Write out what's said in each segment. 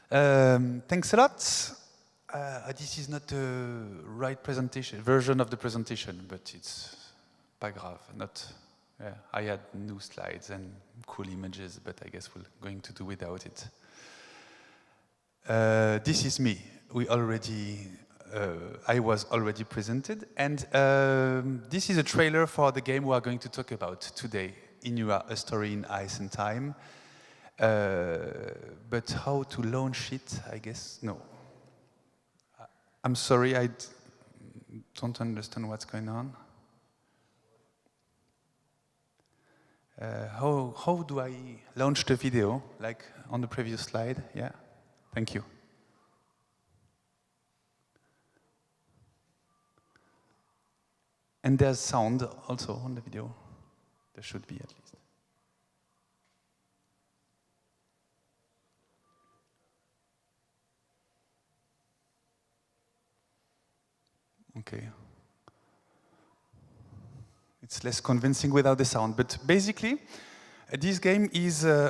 Thanks a lot. This is not the right presentation version of the presentation, but it's pas grave. Yeah, I had new slides and cool images, but I guess we're going to do without it. This is me. I was already presented, and this is a trailer for the game we are going to talk about today, Inua, A Story in Ice and Time. But how to launch it, I guess, no. I'm sorry, I don't understand what's going on. How do I launch the video, like on the previous slide? Yeah, thank you. And there's sound also on the video. There should be at least. Okay. It's less convincing without the sound, but basically, this game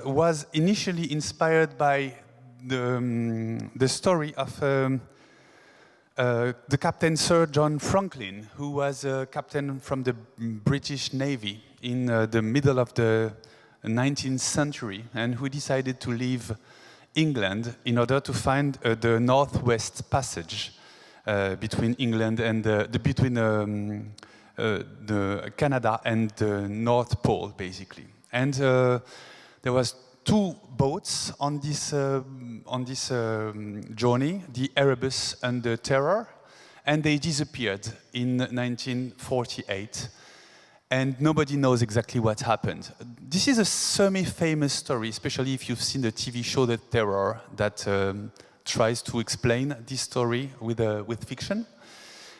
was initially inspired by the story of the Captain Sir John Franklin, who was a captain from the British Navy in the middle of the 19th century, and who decided to leave England in order to find the Northwest Passage between England and between the Canada and the North Pole, basically. And there was two boats on this journey, the Erebus and the Terror, and they disappeared in 1948, and nobody knows exactly what happened. This is a semi-famous story, especially if you've seen the TV show The Terror, that tries to explain this story with fiction.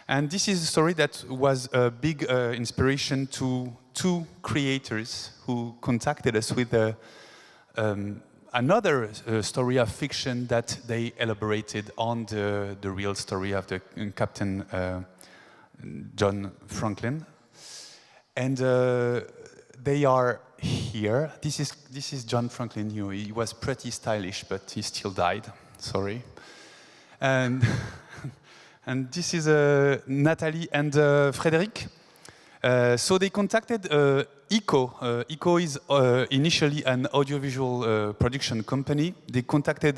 And this is a story that was a big inspiration to two creators who contacted us with another story of fiction that they elaborated on the real story of the Captain John Franklin. And they are here. This is John Franklin. He was pretty stylish, but he still died. Sorry. And and this is Nathalie and Frédéric. So they contacted ECO. ECO is initially an audiovisual production company. They contacted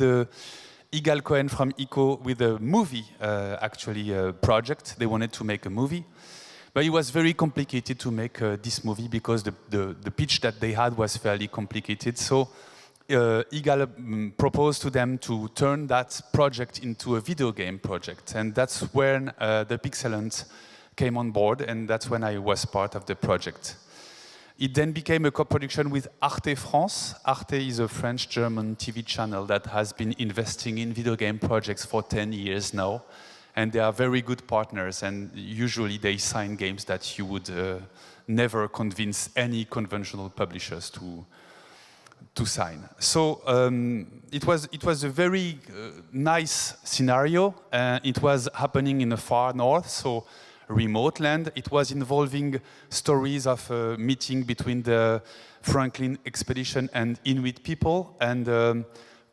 Igal Cohen from ECO with a movie, project. They wanted to make a movie. But it was very complicated to make this movie because the pitch that they had was fairly complicated. So Igal proposed to them to turn that project into a video game project. And that's when the Pixelent came on board, and that's when I was part of the project. It then became a co-production with Arte France. Arte is a French-German TV channel that has been investing in video game projects for 10 years now. And they are very good partners, and usually they sign games that you would never convince any conventional publishers to sign. So it was a very nice scenario. It was happening in the far north, so remote land. It was involving stories of a meeting between the Franklin expedition and Inuit people. And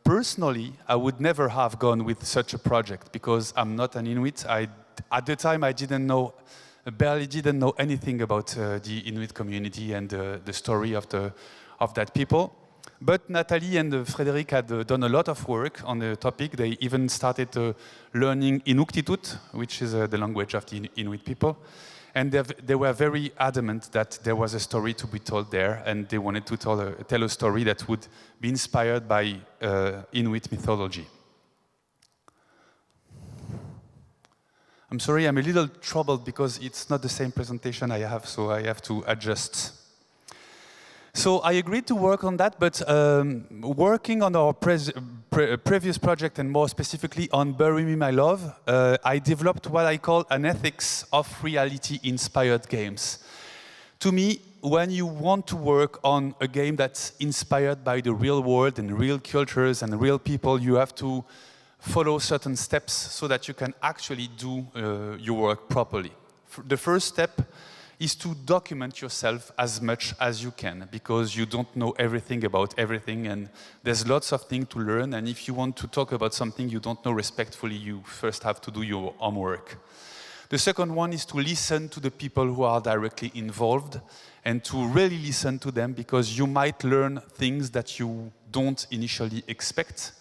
personally, I would never have gone with such a project because I'm not an Inuit. At the time, I barely didn't know anything about the Inuit community and the story of that people. But Nathalie and Frédéric had done a lot of work on the topic. They even started learning Inuktitut, which is the language of the Inuit people. And they were very adamant that there was a story to be told there, and they wanted to tell a story that would be inspired by Inuit mythology. I'm sorry, I'm a little troubled because it's not the same presentation I have, so I have to adjust. So I agreed to work on that, but working on our previous project, and more specifically on Bury Me My Love, I developed what I call an ethics of reality-inspired games. To me, when you want to work on a game that's inspired by the real world and real cultures and real people, you have to follow certain steps so that you can actually do your work properly. The first step is to document yourself as much as you can, because you don't know everything about everything, and there's lots of things to learn, and if you want to talk about something you don't know respectfully, you first have to do your homework. The second one is to listen to the people who are directly involved, and to really listen to them, because you might learn things that you don't initially expect,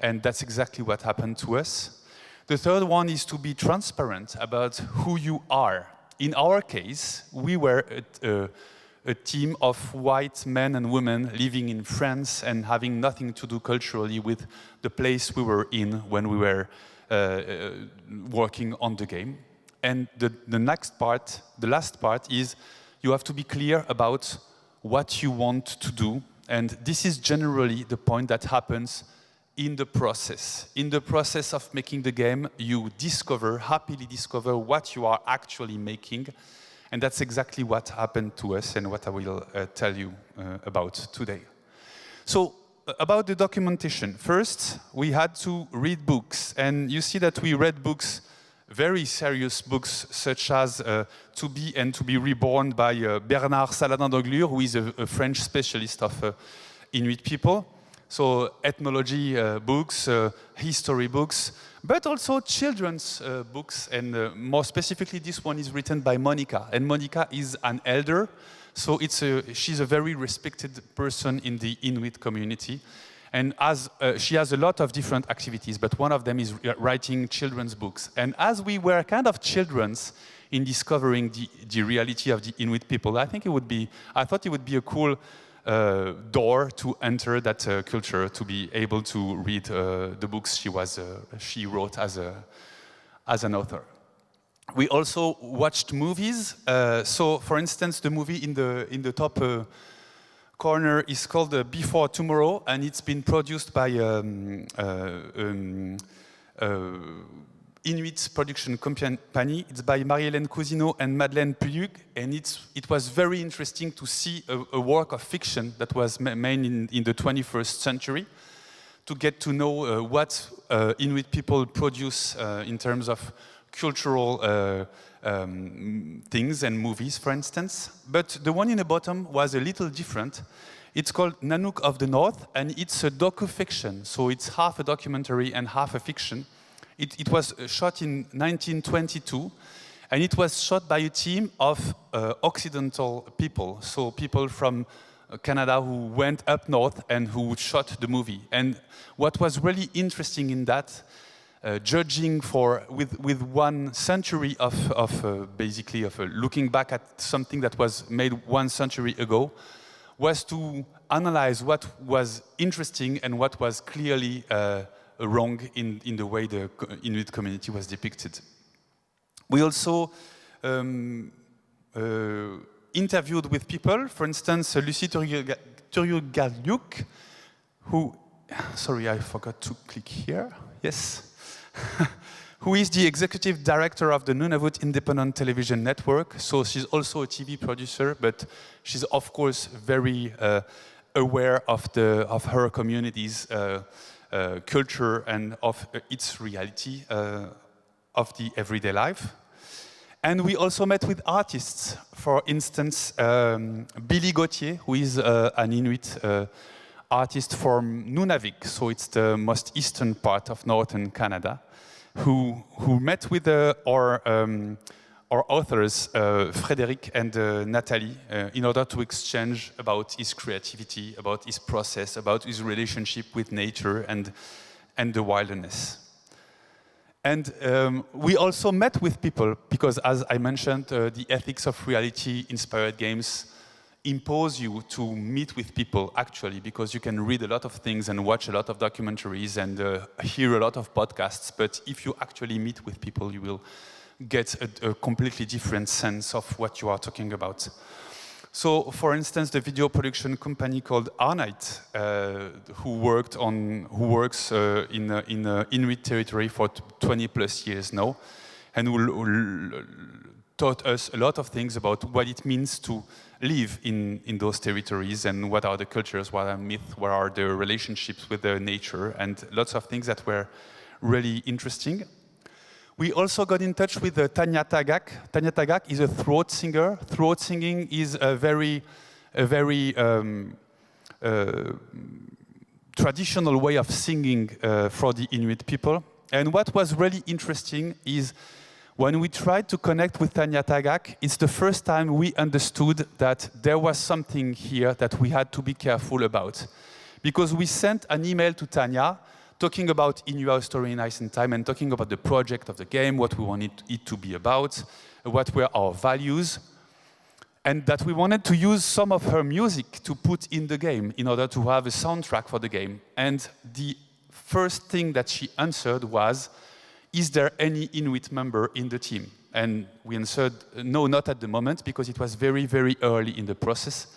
and that's exactly what happened to us. The third one is to be transparent about who you are. In our case, we were a team of white men and women living in France and having nothing to do culturally with the place we were in when we were working on the game. And the next part, the last part, is you have to be clear about what you want to do. And this is generally the point that happens in the process. In the process of making the game, you happily discover what you are actually making. And that's exactly what happened to us and what I will tell you about today. So, about the documentation. First, we had to read books. And you see that we read books, very serious books, such as To Be and To Be Reborn by Bernard Saladin d'Anglure, who is a French specialist of Inuit people. So ethnology books, history books, but also children's books, and more specifically this one is written by Monica. And Monica is an elder, so she's a very respected person in the Inuit community. And she has a lot of different activities, but one of them is writing children's books. And as we were kind of children's in discovering the reality of the Inuit people, I thought it would be a cool door to enter that culture, to be able to read the books she wrote as an author. We also watched movies. So, for instance, the movie in the top corner is called Before Tomorrow, and it's been produced by Inuit production company. It's by Marie-Hélène Cousineau and Madeleine Puyug, and it was very interesting to see a work of fiction that was made in the 21st century, to get to know what Inuit people produce in terms of cultural things and movies, for instance. But the one in the bottom was a little different. It's called Nanook of the North, and it's a docu-fiction, so it's half a documentary and half a fiction. It was shot in 1922, and it was shot by a team of Occidental people, so people from Canada who went up north and who shot the movie. And what was really interesting in that, judging with 1 century of looking back at something that was made 1 century ago, was to analyze what was interesting and what was clearly wrong in the way the Inuit community was depicted. We also interviewed with people, for instance, Lucie Turiogaluk, who, sorry, I forgot to click here, yes, who is the executive director of the Nunavut Independent Television Network. So she's also a TV producer, but she's of course very aware of her community's culture and of its reality of the everyday life. And we also met with artists. For instance, Billy Gauthier, who is an Inuit artist from Nunavik, so it's the most eastern part of northern Canada, who met with our authors, Frédéric and Nathalie, in order to exchange about his creativity, about his process, about his relationship with nature and the wilderness. And we also met with people, because as I mentioned, the ethics of reality-inspired games impose you to meet with people, actually, because you can read a lot of things and watch a lot of documentaries and hear a lot of podcasts, but if you actually meet with people, you will get a completely different sense of what you are talking about. So, for instance, the video production company called Arnite, who works in Inuit territory for 20 plus years now, and who taught us a lot of things about what it means to live in those territories, and what are the cultures, what are myths, what are the relationships with the nature, and lots of things that were really interesting. We also got in touch with Tanya Tagak. Tanya Tagak is a throat singer. Throat singing is a very traditional way of singing for the Inuit people. And what was really interesting is when we tried to connect with Tanya Tagak, it's the first time we understood that there was something here that we had to be careful about. Because we sent an email to Tanya talking about Inua story in Ice and Time and talking about the project of the game, what we wanted it to be about, what were our values, and that we wanted to use some of her music to put in the game in order to have a soundtrack for the game. And the first thing that she answered was, is there any Inuit member in the team? And we answered, no, not at the moment, because it was very, very early in the process.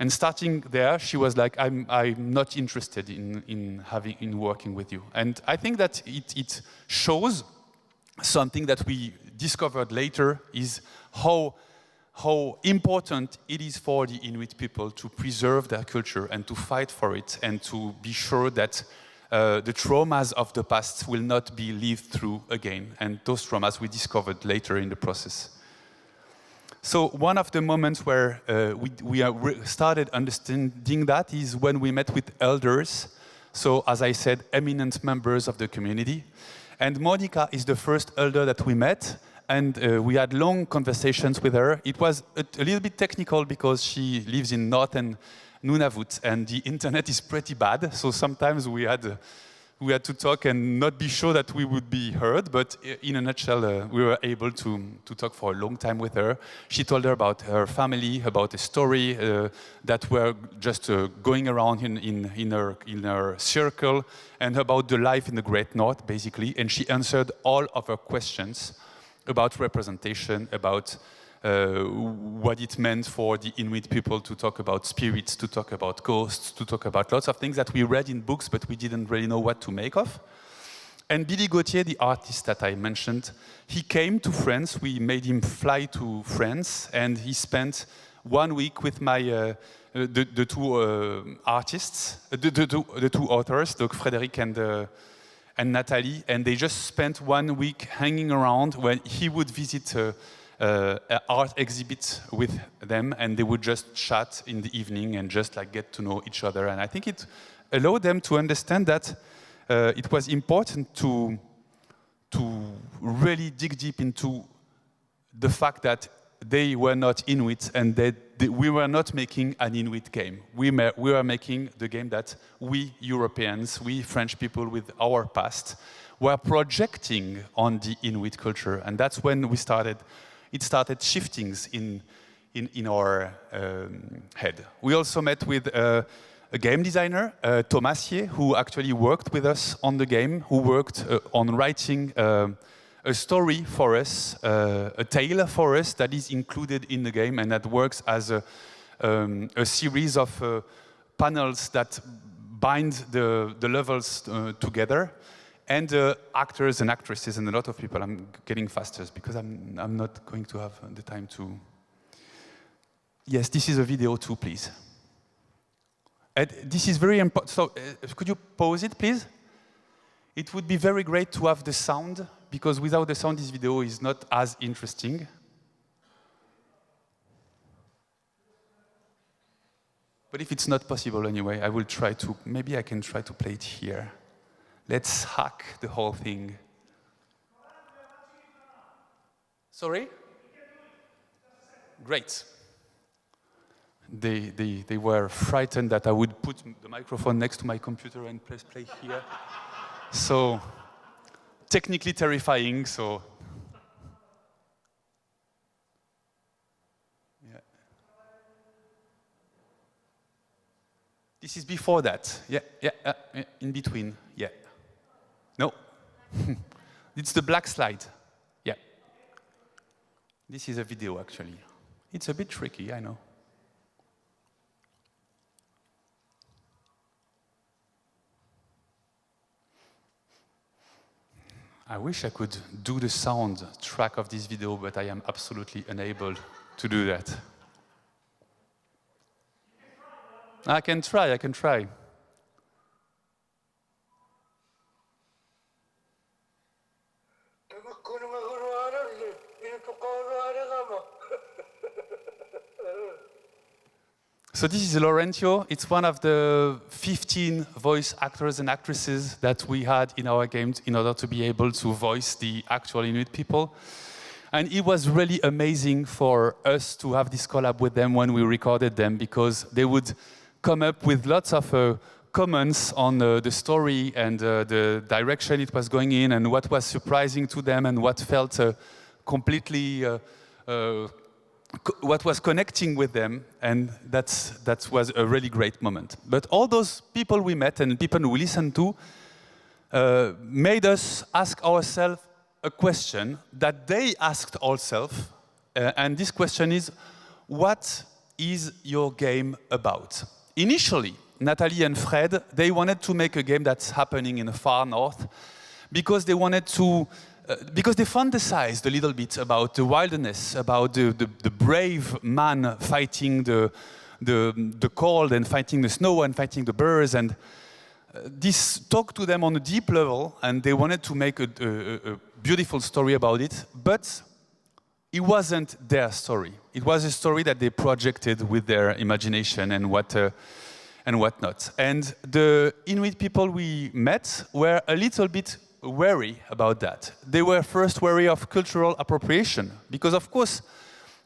And starting there, she was like, I'm not interested in working with you. And I think that it shows something that we discovered later is how important it is for the Inuit people to preserve their culture and to fight for it and to be sure that the traumas of the past will not be lived through again. And those traumas we discovered later in the process. So one of the moments where we started understanding that is when we met with elders. So as I said, eminent members of the community. And Monica is the first elder that we met. And we had long conversations with her. It was a little bit technical because she lives in northern Nunavut and the internet is pretty bad. So sometimes we had to talk and not be sure that we would be heard, but in a nutshell, we were able to talk for a long time with her. She told her about her family, about a story that were just going around in her circle, and about the life in the Great North, basically. And she answered all of her questions about representation, about what it meant for the Inuit people to talk about spirits, to talk about ghosts, to talk about lots of things that we read in books, but we didn't really know what to make of. And Billy Gauthier, the artist that I mentioned, he came to France. We made him fly to France, and he spent 1 week with the two artists, the two authors, donc Frédéric and Nathalie, and they just spent 1 week hanging around when he would visit an art exhibit with them, and they would just chat in the evening and just like get to know each other. And I think it allowed them to understand that it was important to really dig deep into the fact that they were not Inuit and that we were not making an Inuit game. We were making the game that we Europeans, we French people with our past, were projecting on the Inuit culture. And that's when it started shiftings in our head. We also met with a game designer, Thomasier, who actually worked with us on the game, who worked on writing a story for us, a tale for us that is included in the game and that works as a series of panels that bind the levels together. And actors and actresses and a lot of people. I'm getting faster because I'm not going to have the time to... Yes, this is a video too, please. And this is very important. So could you pause it, please? It would be very great to have the sound, because without the sound, this video is not as interesting. But if it's not possible anyway, I will try to... Maybe I can try to play it here. Let's hack the whole thing. Sorry? Great. They were frightened that I would put the microphone next to my computer and press play here. So, technically terrifying, so... Yeah. This is before that. Yeah, in between, yeah. No. It's the black slide. Yeah. This is a video, actually. It's a bit tricky, I know. I wish I could do the sound track of this video, but I am absolutely unable to do that. I can try. So this is Laurentio. It's one of the 15 voice actors and actresses that we had in our games in order to be able to voice the actual Inuit people. And it was really amazing for us to have this collab with them when we recorded them, because they would come up with lots of comments on the story and the direction it was going in, and what was surprising to them, and what felt completely what was connecting with them, and that was a really great moment. But all those people we met and people we listened to made us ask ourselves a question that they asked ourselves, and this question is, what is your game about? Initially, Nathalie and Fred, they wanted to make a game that's happening in the far north, because they wanted to because they fantasized a little bit about the wilderness, about the brave man fighting the cold and fighting the snow and fighting the birds. And this talked to them on a deep level, and they wanted to make a beautiful story about it. But it wasn't their story. It was a story that they projected with their imagination and whatnot. And the Inuit people we met were a little bit wary about that. They were first wary of cultural appropriation, because of course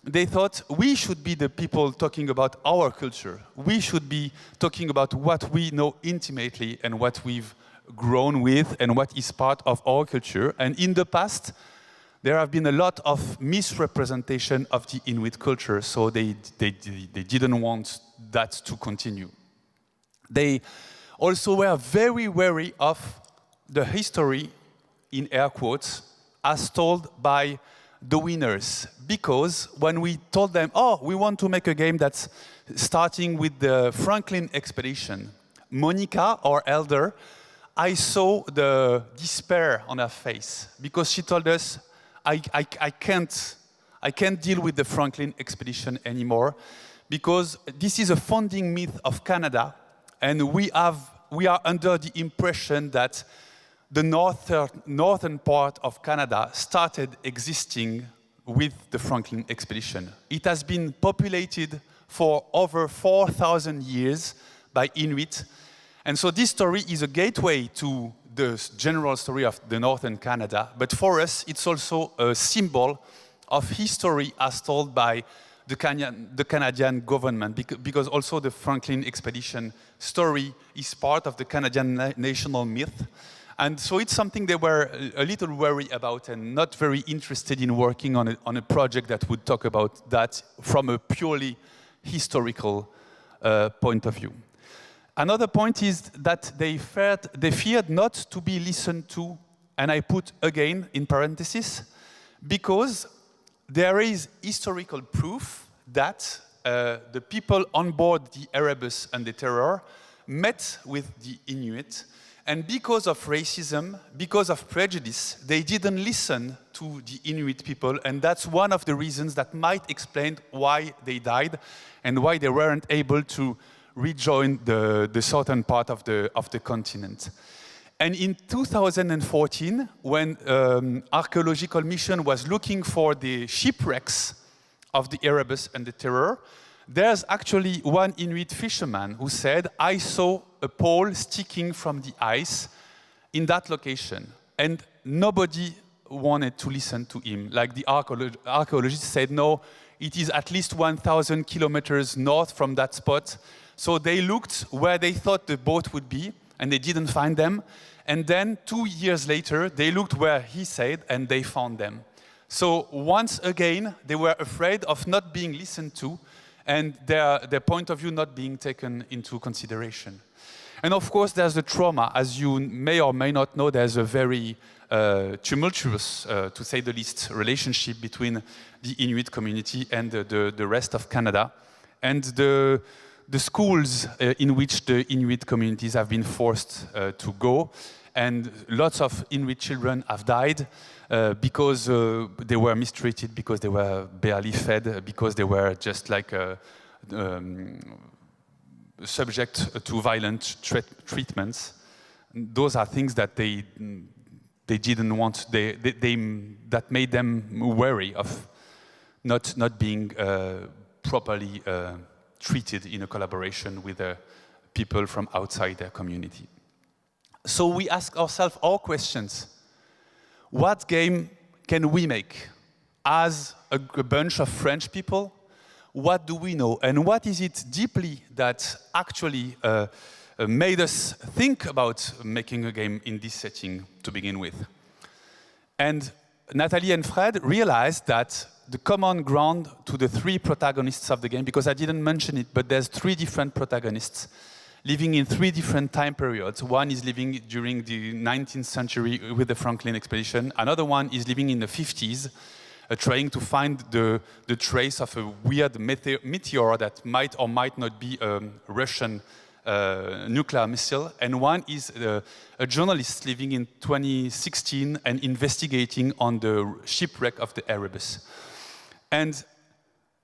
they thought we should be the people talking about our culture. We should be talking about what we know intimately and what we've grown with and what is part of our culture. And in the past, there have been a lot of misrepresentation of the Inuit culture, so they didn't want that to continue. They also were very wary of the history, in air quotes, as told by the winners. Because when we told them, oh, we want to make a game that's starting with the Franklin expedition, Monica, our elder, I saw the despair on her face, because she told us, I can't deal with the Franklin expedition anymore, because this is a founding myth of Canada, and we are under the impression that the northern part of Canada started existing with the Franklin expedition. It has been populated for over 4,000 years by Inuit. And so this story is a gateway to the general story of the northern Canada. But for us, it's also a symbol of history as told by the Canadian government, because also the Franklin expedition story is part of the Canadian national myth. And so it's something they were a little wary about and not very interested in working on a project that would talk about that from a purely historical point of view. Another point is that they feared not to be listened to, and I put again in parentheses, because there is historical proof that the people on board the Erebus and the Terror met with the Inuit, and because of racism, because of prejudice, they didn't listen to the Inuit people, and that's one of the reasons that might explain why they died and why they weren't able to rejoin the southern part of the continent. And in 2014, when archaeological mission was looking for the shipwrecks of the Erebus and the Terror, there's actually one Inuit fisherman who said, I saw a pole sticking from the ice in that location. And nobody wanted to listen to him. Like the archaeologists said, no, it is at least 1,000 kilometers north from that spot. So they looked where they thought the boat would be, and they didn't find them. And then 2 years later, they looked where he said, and they found them. So once again, they were afraid of not being listened to, and their point of view not being taken into consideration. And of course, there's the trauma. As you may or may not know, there's a very tumultuous, to say the least, relationship between the Inuit community and the rest of Canada. And the schools in which the Inuit communities have been forced to go, and lots of Inuit children have died because they were mistreated, because they were barely fed, because they were just like subject to violent treatments. Those are things that they didn't want. That made them wary of not being properly treated in a collaboration with people from outside their community. So we ask ourselves all questions. What game can we make as a bunch of French people? What do we know? And what is it deeply that actually made us think about making a game in this setting to begin with? And Nathalie and Fred realized that the common ground to the three protagonists of the game, because I didn't mention it, but there's three different protagonists living in three different time periods. One is living during the 19th century with the Franklin expedition. Another one is living in the 50s, trying to find the trace of a weird meteor that might or might not be a Russian nuclear missile. And one is a journalist living in 2016 and investigating on the shipwreck of the Erebus. And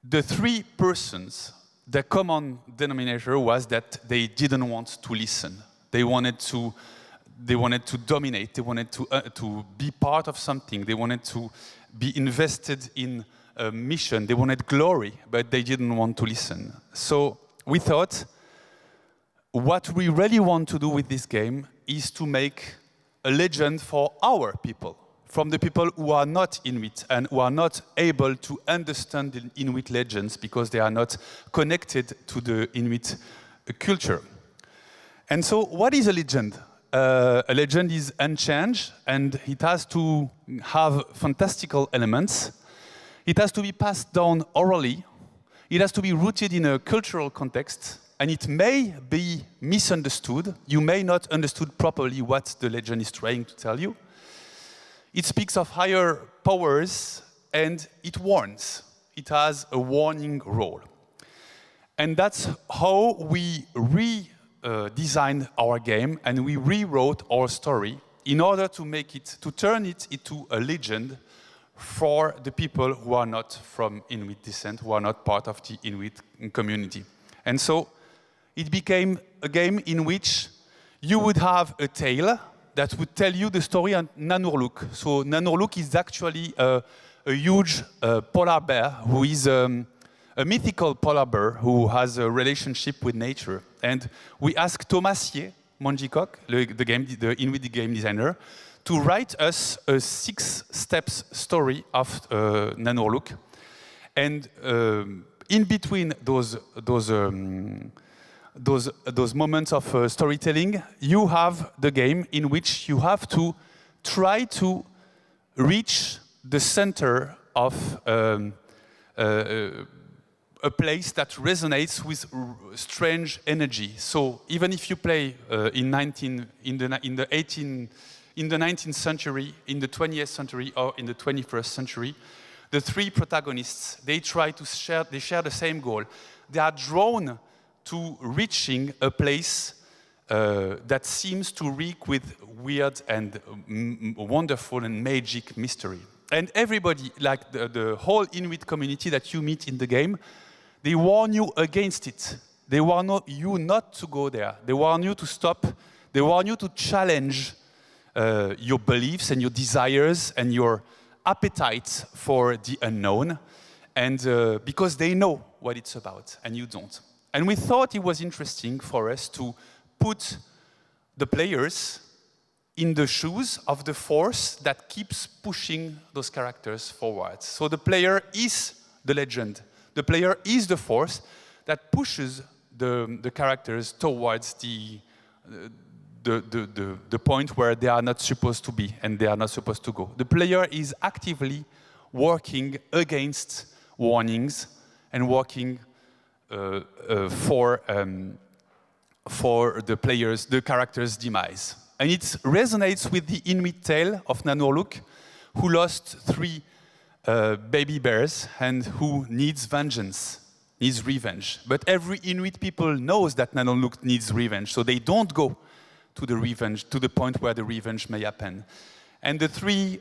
the three persons, the common denominator was that they didn't want to listen. They wanted to dominate. They wanted to be part of something. They wanted to be invested in a mission. They wanted glory, but they didn't want to listen. So we thought, what we really want to do with this game is to make a legend for our people, from the people who are not Inuit and who are not able to understand the Inuit legends because they are not connected to the Inuit culture. And so what is a legend? A legend is unchanged, and it has to have fantastical elements. It has to be passed down orally. It has to be rooted in a cultural context, and it may be misunderstood. You may not understood properly what the legend is trying to tell you. It speaks of higher powers, and it warns. It has a warning role. And that's how we designed our game, and we rewrote our story in order to make it, to turn it into a legend for the people who are not from Inuit descent, who are not part of the Inuit community. And so it became a game in which you would have a tale that would tell you the story on Nanurluk. So Nanurluk is actually a huge polar bear who is a mythical polar bear who has a relationship with nature. And we asked Thomas Monjikok, the Inuit game designer, to write us a 6-steps story of Nanurluk. And in between those moments of storytelling, you have the game in which you have to try to reach the center of a place that resonates with strange energy. So even if you play in the 19th century, in the 20th century, or in the 21st century, the three protagonists, they share the same goal. They are drawn to reaching a place that seems to reek with weird and wonderful and magic mystery. And everybody, like the whole Inuit community that you meet in the game, they warn you against it. They warn you not to go there. They warn you to stop. They warn you to challenge your beliefs and your desires and your appetite for the unknown, and because they know what it's about and you don't. And we thought it was interesting for us to put the players in the shoes of the force that keeps pushing those characters forward. So the player is the legend. The player is the force that pushes the characters towards the point where they are not supposed to be and they are not supposed to go. The player is actively working against warnings and working for the character's demise. And it resonates with the Inuit tale of Nanurluk, who lost 3 baby bears and who needs vengeance, needs revenge. But every Inuit people knows that Nanurluk needs revenge, so they don't go to the point where the revenge may happen. And the three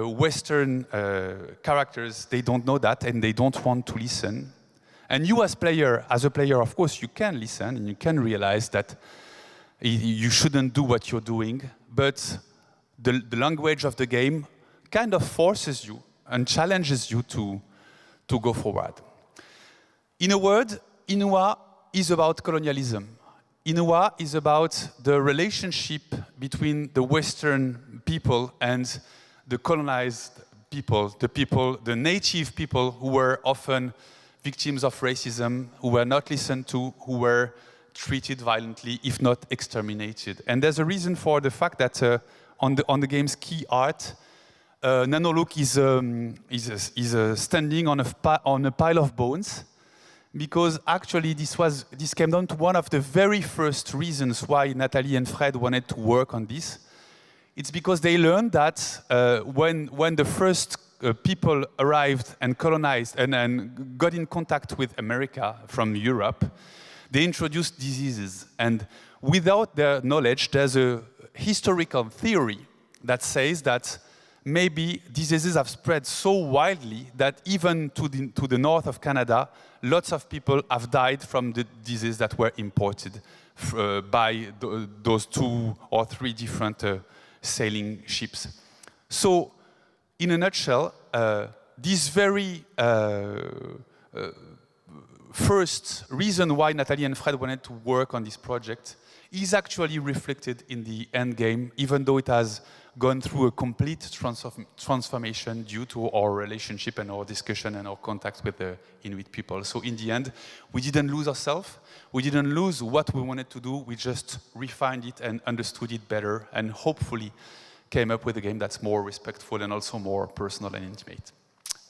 Western characters, they don't know that and they don't want to listen. And you as a player, of course, you can listen and you can realize that you shouldn't do what you're doing, but the language of the game kind of forces you and challenges you to go forward. In a word, Inua is about colonialism. Inua is about the relationship between the Western people and the colonized people, the native people who were often victims of racism, who were not listened to, who were treated violently, if not exterminated. And there's a reason for the fact that on the game's key art, Nanolook is standing on a pile of bones, because actually this came down to one of the very first reasons why Nathalie and Fred wanted to work on this. It's because they learned that when the first people arrived and colonized and got in contact with America from Europe, they introduced diseases. And without their knowledge, there's a historical theory that says that maybe diseases have spread so widely that even to the north of Canada, lots of people have died from the disease that were imported by those 2 or 3 different sailing ships. So, in a nutshell, this very first reason why Nathalie and Fred wanted to work on this project is actually reflected in the end game, even though it has gone through a complete transformation due to our relationship and our discussion and our contact with the Inuit people. So in the end, we didn't lose ourselves, we didn't lose what we wanted to do, we just refined it and understood it better, and hopefully came up with a game that's more respectful and also more personal and intimate.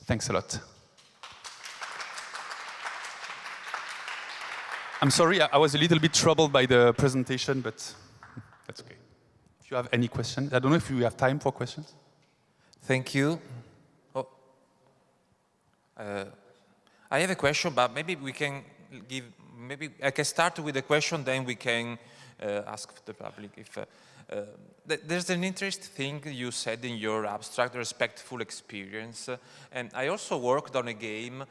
Thanks a lot. I'm sorry, I was a little bit troubled by the presentation, but that's okay. If you have any questions, I don't know if you have time for questions. Thank you. Oh. I have a question, but maybe we can give, maybe I can start with a question, then we can ask the public if... there's an interesting thing you said in your abstract, respectful experience, and I also worked on a game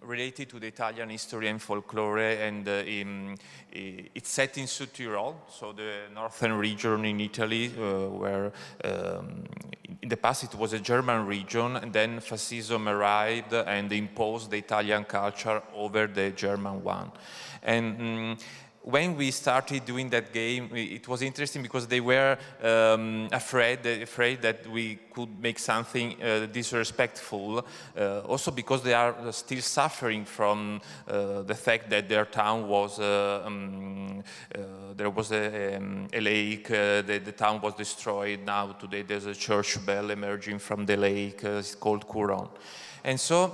related to the Italian history and folklore, and it's set in Sud Tyrol, so the northern region in Italy, where in the past it was a German region, and then fascism arrived and imposed the Italian culture over the German one. And when we started doing that game, it was interesting because they were afraid that we could make something disrespectful, also because they are still suffering from the fact that their town was, there was a lake, the town was destroyed. Now today there's a church bell emerging from the lake, it's called Couron. And so,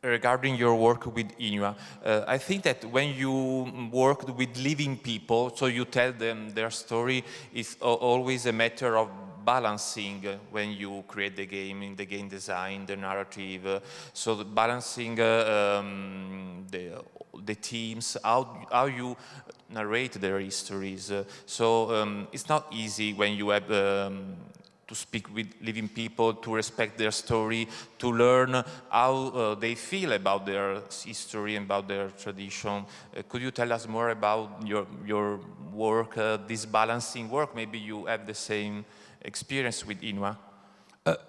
regarding your work with Inua, I think that when you worked with living people, so you tell them their story, is always a matter of balancing when you create the game, in the game design, the narrative, so the balancing the teams, how you narrate their histories. So it's not easy when you have to speak with living people, to respect their story, to learn how they feel about their history and about their tradition. Could you tell us more about your work, this balancing work? Maybe you have the same experience with Inua.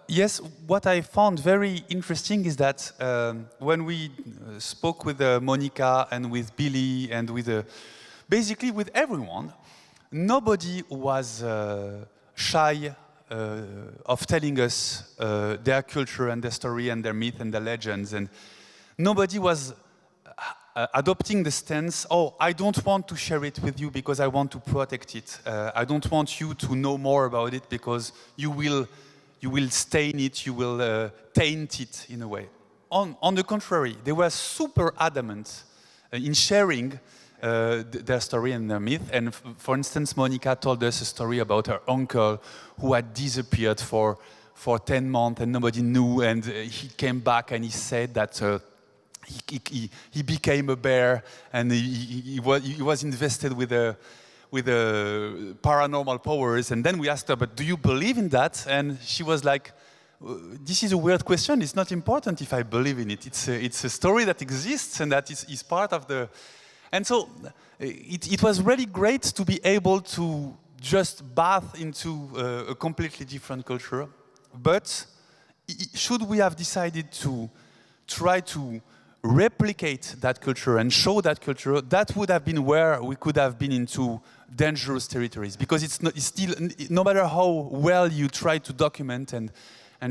Yes, what I found very interesting is that when we spoke with Monica and with Billy and with basically with everyone, nobody was shy of telling us their culture and their story and their myth and their legends, and nobody was adopting the stance, oh, I don't want to share it with you because I want to protect it. I don't want you to know more about it because you will stain it, you will taint it in a way. On the contrary, they were super adamant in sharing their story and their myth. And for instance, Monica told us a story about her uncle who had disappeared for 10 months and nobody knew, and he came back and he said that he became a bear, and he was invested with paranormal powers. And then we asked her, but do you believe in that? And she was like, this is a weird question. It's not important if I believe in it. It's a story that exists and that is part of the... And so it was really great to be able to just bath into a completely different culture. But should we have decided to try to replicate that culture and show that culture, that would have been where we could have been into dangerous territories. Because it's still, no matter how well you try to document and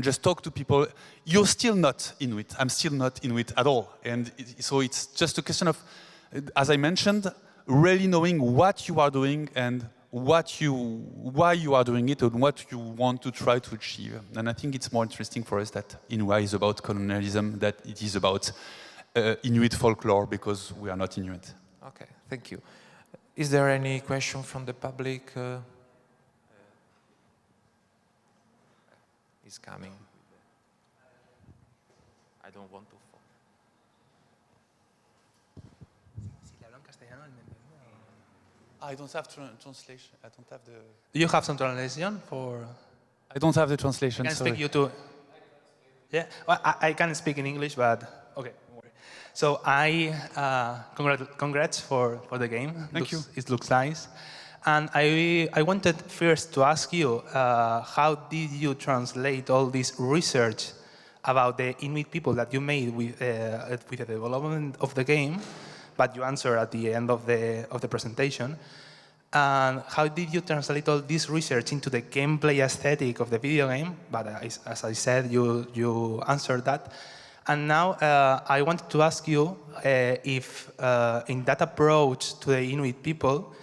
just talk to people, you're still not Inuit. I'm still not Inuit at all. And so it's just a question of, as I mentioned, really knowing what you are doing and why you are doing it and what you want to try to achieve. And I think it's more interesting for us that Inua is about colonialism, that it is about Inuit folklore, because we are not Inuit. Okay, thank you. Is there any question from the public? Is coming. I don't want to fall. I don't have translation. I don't have the. Do you have some translation for? I don't have the translation. I can sorry. speak you to. Yeah, well, I can speak in English, but okay, don't worry. So congrats for the game. Thank you. It looks nice. And I wanted first to ask you, how did you translate all this research about the Inuit people that you made with the development of the game, but you answer at the end of the presentation? And how did you translate all this research into the gameplay aesthetic of the video game? But as I said, you answered that. And now I wanted to ask you if in that approach to the Inuit people,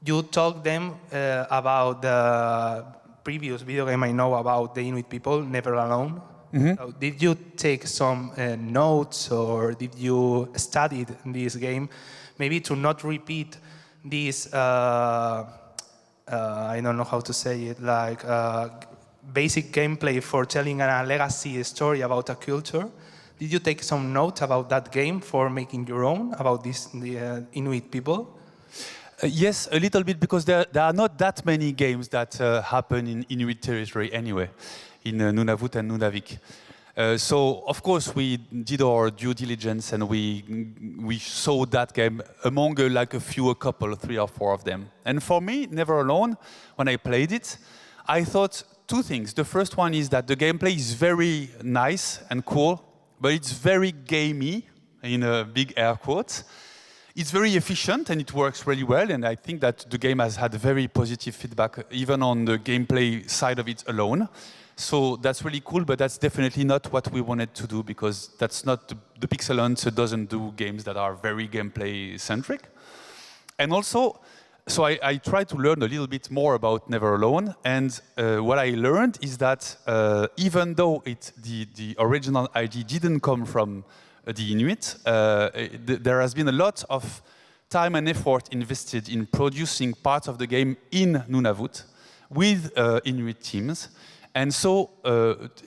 you talk them about the previous video game I know about the Inuit people, Never Alone. Mm-hmm. So did you take some notes, or did you study this game, maybe to not repeat this, I don't know how to say it, like basic gameplay for telling a legacy story about a culture? Did you take some notes about that game for making your own, about the Inuit people? Yes, a little bit, because there are not that many games that happen in Inuit territory anyway, in Nunavut and Nunavik. So, of course, we did our due diligence and we saw that game among a couple, 3 or 4 of them. And for me, Never Alone, when I played it, I thought 2 things. The first one is that the gameplay is very nice and cool, but it's very gamey, in big air quotes. It's very efficient and it works really well, and I think that the game has had very positive feedback, even on the gameplay side of it alone. So that's really cool, but that's definitely not what we wanted to do, because that's not the Pixel Hunt doesn't do games that are very gameplay centric. And also, so I tried to learn a little bit more about Never Alone, and what I learned is that even though the original idea didn't come from the Inuit, there has been a lot of time and effort invested in producing parts of the game in Nunavut with Inuit teams. And so,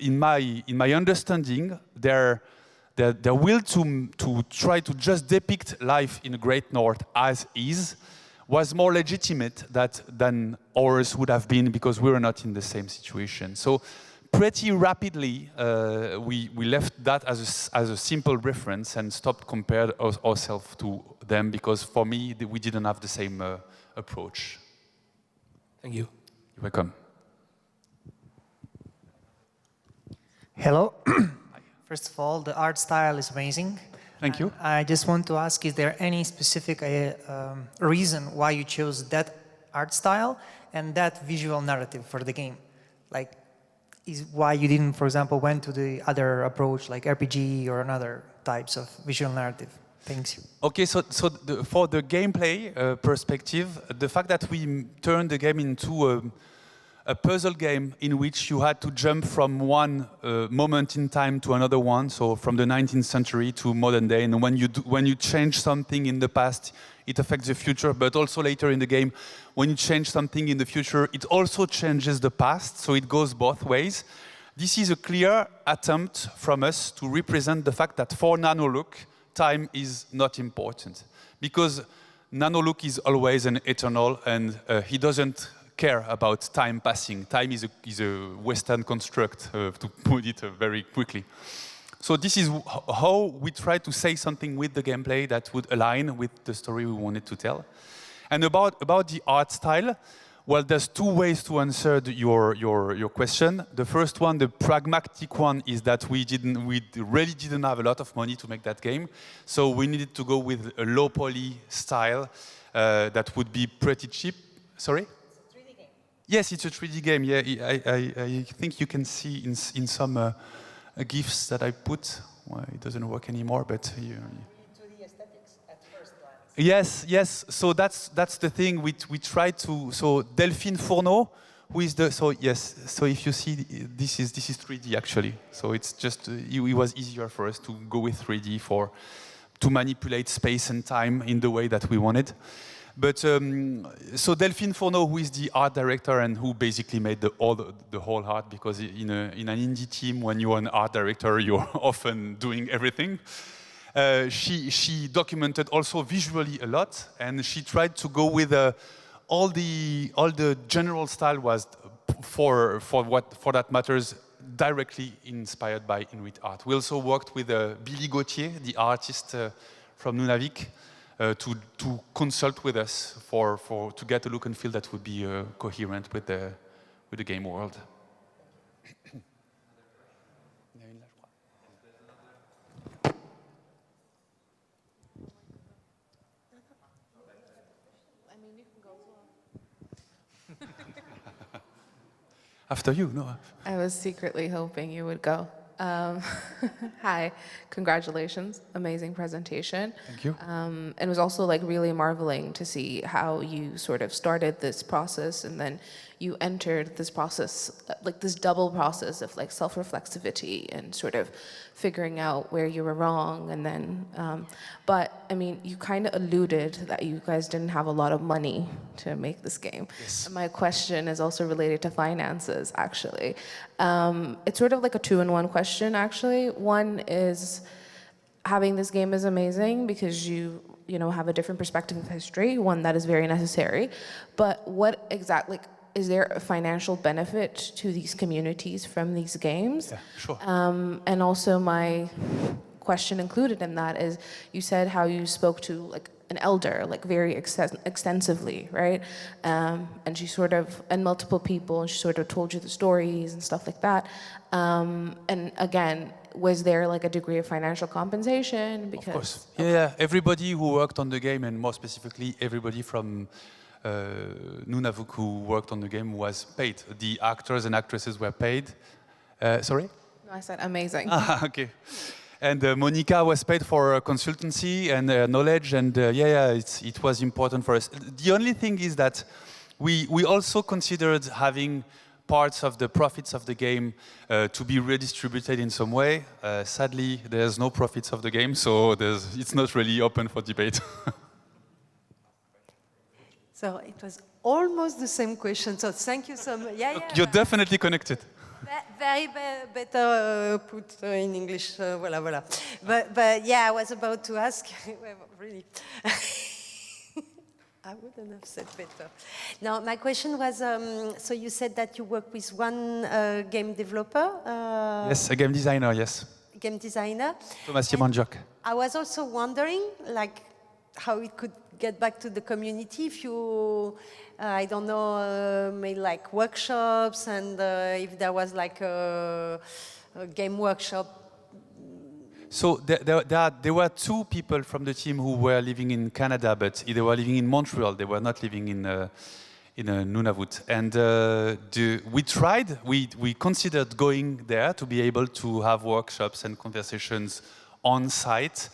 in my understanding, their will to try to just depict life in the Great North as is was more legitimate than ours would have been, because we were not in the same situation. So pretty rapidly, we left that as a simple reference and stopped comparing ourselves to them, because for me, we didn't have the same approach. Thank you. You're welcome. Hello. First of all, the art style is amazing. Thank you. I just want to ask, is there any specific reason why you chose that art style and that visual narrative for the game? Like, is why you didn't, for example, went to the other approach, like RPG or another types of visual narrative? Thanks. Okay, so for the gameplay perspective, the fact that we turned the game into a puzzle game in which you had to jump from one moment in time to another one, so from the 19th century to modern day, and when you change something in the past, it affects the future, but also later in the game, when you change something in the future, it also changes the past, so it goes both ways. This is a clear attempt from us to represent the fact that for Nanolook, time is not important, because Nanolook is always an eternal, and he doesn't care about time passing. Time is a Western construct, to put it very quickly. So this is how we try to say something with the gameplay that would align with the story we wanted to tell. And about the art style, Well, there's two ways to answer your question. The first one, the pragmatic one, is that we really didn't have a lot of money to make that game, so we needed to go with a low poly style that would be pretty cheap. Sorry? It's a 3D game. Yes, it's a 3D game. Yeah, I think you can see in some GIFs that I put. Well, it doesn't work anymore, but you. To the aesthetics at first glance. Yes. So that's the thing. We try to. So Delphine Fourneau, who is the. So yes. So if you see, this is 3D actually. So it's just it was easier for us to go with 3D to manipulate space and time in the way that we wanted. But so Delphine Fourneau, who is the art director and who basically made the whole art, because in an indie team, when you're an art director, you're often doing everything. She documented also visually a lot, and she tried to go with all the general style was for that matters directly inspired by Inuit art. We also worked with Billy Gauthier, the artist from Nunavik. To consult with us to get a look and feel that would be coherent with the game world. After you, no. I was secretly hoping you would go. Hi, congratulations, amazing presentation. Thank you. And it was also like really marveling to see how you sort of started this process and then you entered this process, like this double process of like self-reflexivity and sort of figuring out where you were wrong. And then, but I mean, you kind of alluded that you guys didn't have a lot of money to make this game. Yes. And my question is also related to finances, actually. It's sort of like a two-in-one question, actually. One is having this game is amazing because you have a different perspective of history, one that is very necessary. But what exactly, is there a financial benefit to these communities from these games? Yeah, sure. And also my question included in that is, you said how you spoke to like an elder, like very extensively, right? And she sort of, and multiple people, and she sort of told you the stories and stuff like that. And again, was there like a degree of financial compensation? Because, of course. Okay. Yeah, everybody who worked on the game, and more specifically, everybody from Nunavik who worked on the game was paid. The actors and actresses were paid. Sorry? No, I said amazing. Okay. And Monica was paid for consultancy and knowledge, and it was important for us. The only thing is that we also considered having parts of the profits of the game to be redistributed in some way. Sadly, there's no profits of the game, so it's not really open for debate. So it was almost the same question. So thank you so much. Yeah. You're definitely connected. Very better put in English. Voilà. But yeah, I was about to ask. Really, I wouldn't have said better. Now my question was. So you said that you work with one game developer. Yes, a game designer. Yes. Game designer. Thomas Jemanjok. I was also wondering, like, how it could get back to the community if you, I don't know, made like workshops, and if there was like a game workshop. So there were two people from the team who were living in Canada, but they were living in Montreal. They were not living in Nunavut. And we considered going there to be able to have workshops and conversations on site.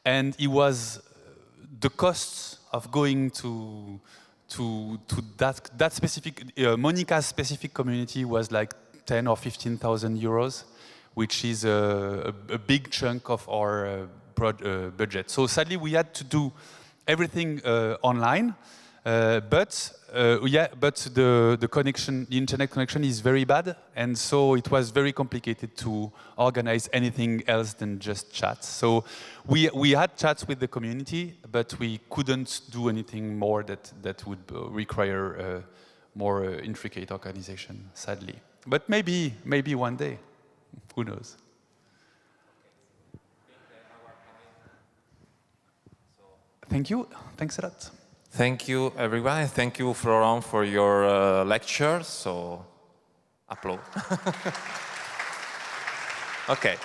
And it was the cost of going to that specific, Monica's specific community was like 10 or 15,000 euros, which is a big chunk of our budget. So sadly, we had to do everything online, but the connection, the internet connection is very bad, and so it was very complicated to organize anything else than just chats. So we had chats with the community, but we couldn't do anything more that would require more intricate organization, sadly. But maybe one day, who knows? Thank you. Thanks a lot. Thank you, everyone, and thank you, Florent, for your lecture. So, applause. Okay.